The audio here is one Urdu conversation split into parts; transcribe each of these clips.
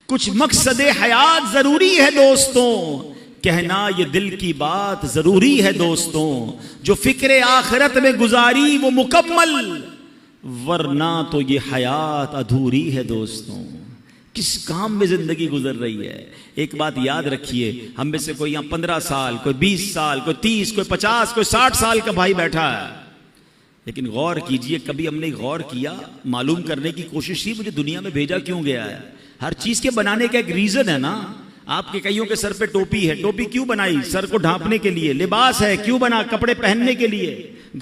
کچھ مقصد حیات ضروری ہے دوستوں، کہنا یہ دل کی بات ضروری ہے دوستوں، جو فکر آخرت میں گزاری وہ مکمل، ورنہ تو یہ حیات ادھوری ہے دوستوں۔ کس کام میں زندگی گزر رہی ہے؟ ایک بات یاد رکھیے، ہم میں سے کوئی یہاں 15 سال، کوئی 20 سال، کوئی 30، کوئی 50، کوئی 60 سال کا بھائی بیٹھا ہے، لیکن غور کیجئے، کبھی ہم نے غور کیا، معلوم کرنے کی کوشش کی مجھے دنیا میں بھیجا کیوں گیا ہے؟ ہر چیز کے بنانے کا ایک ریزن ہے نا۔ آپ کے کئیوں کے سر پہ ٹوپی ہے، ٹوپی کیوں بنائی؟ سر کو ڈھانپنے کے لیے۔ لباس ہے، کیوں بنا؟ کپڑے پہننے کے لیے۔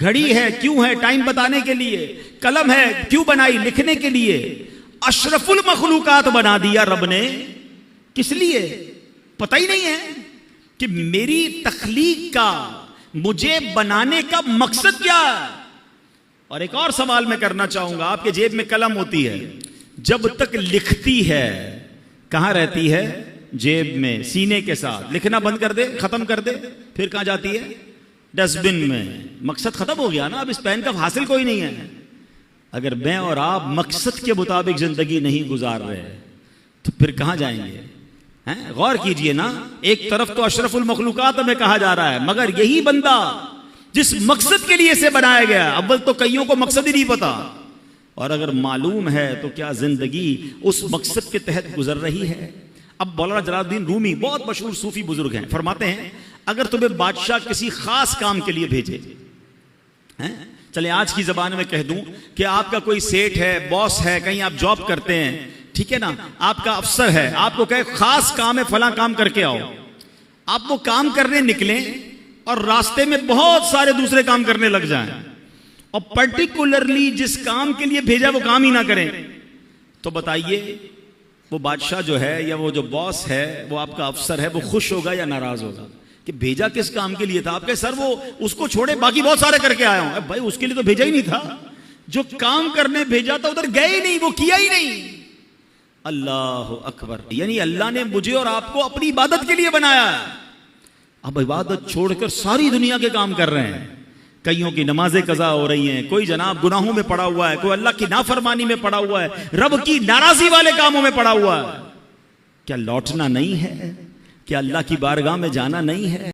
گھڑی ہے، کیوں ہے؟ ٹائم بتانے کے لیے۔ قلم ہے، کیوں بنائی؟ لکھنے کے لیے۔ اشرف المخلوقات بنا دیا رب نے، کس لیے؟ پتہ ہی نہیں ہے کہ میری تخلیق کا، مجھے بنانے کا مقصد کیا ہے۔ اور ایک اور سوال میں کرنا چاہوں گا، آپ کے جیب میں قلم ہوتی ہے، جب تک لکھتی ہے کہاں رہتی ہے؟ جیب میں، سینے کے ساتھ۔ لکھنا بند کر دے، ختم کر دے، پھر کہاں جاتی ہے؟ ڈسٹ بن میں۔ مقصد ختم ہو گیا نا، اب اس پین کا حاصل کوئی نہیں ہے۔ اگر میں اور آپ مقصد کے مطابق زندگی نہیں گزار رہے تو پھر کہاں جائیں گے؟ غور کیجئے نا، ایک طرف تو اشرف المخلوقات میں کہا جا رہا ہے، مگر یہی بندہ جس مقصد کے لیے اسے بنایا گیا، اول تو کئیوں کو مقصد ہی نہیں پتا، اور اگر معلوم ہے تو کیا زندگی اس مقصد کے تحت گزر رہی ہے؟ اب مولانا جلال الدین رومی بہت مشہور صوفی بزرگ ہیں، فرماتے ہیں اگر تمہیں بادشاہ کسی خاص کام کے لیے بھیجے، چلیں آج کی زبان میں کہہ دوں کہ آپ کا کوئی سیٹ ہے، باس ہے، کہیں آپ جاب کرتے ہیں، ٹھیک ہے نا، آپ کا افسر ہے، آپ کو کہے خاص کام ہے، فلاں کام کر کے آؤ، آپ وہ کام کرنے نکلیں اور راستے میں بہت سارے دوسرے کام کرنے لگ جائیں، اور پرٹیکولرلی جس کام کے لیے بھیجا وہ کام ہی نہ کریں، تو بتائیے وہ بادشاہ جو ہے یا وہ جو باس ہے، وہ آپ کا افسر ہے، وہ خوش ہوگا یا ناراض ہوگا؟ کہ بھیجا کس کام کے لیے تھا؟ آپ کے سر وہ اس کو چھوڑے باقی بہت سارے کر کے آیا ہوں۔ بھائی اس کے لیے تو بھیجا ہی نہیں تھا، جو کام کرنے بھیجا تھا ادھر گئے ہی نہیں، وہ کیا ہی نہیں۔ اللہ اکبر، یعنی اللہ نے مجھے اور آپ کو اپنی عبادت کے لیے بنایا ہے، اب عبادت چھوڑ کر ساری دنیا کے کام کر رہے ہیں۔ کئیوں کی نمازیں قضا ہو رہی ہیں، کوئی جناب گناہوں میں پڑا ہوا ہے، کوئی اللہ کی نافرمانی میں پڑا ہوا ہے، رب کی ناراضی والے کاموں میں پڑا ہوا ہے۔ کیا لوٹنا نہیں ہے؟ کیا اللہ کی بارگاہ میں جانا نہیں ہے؟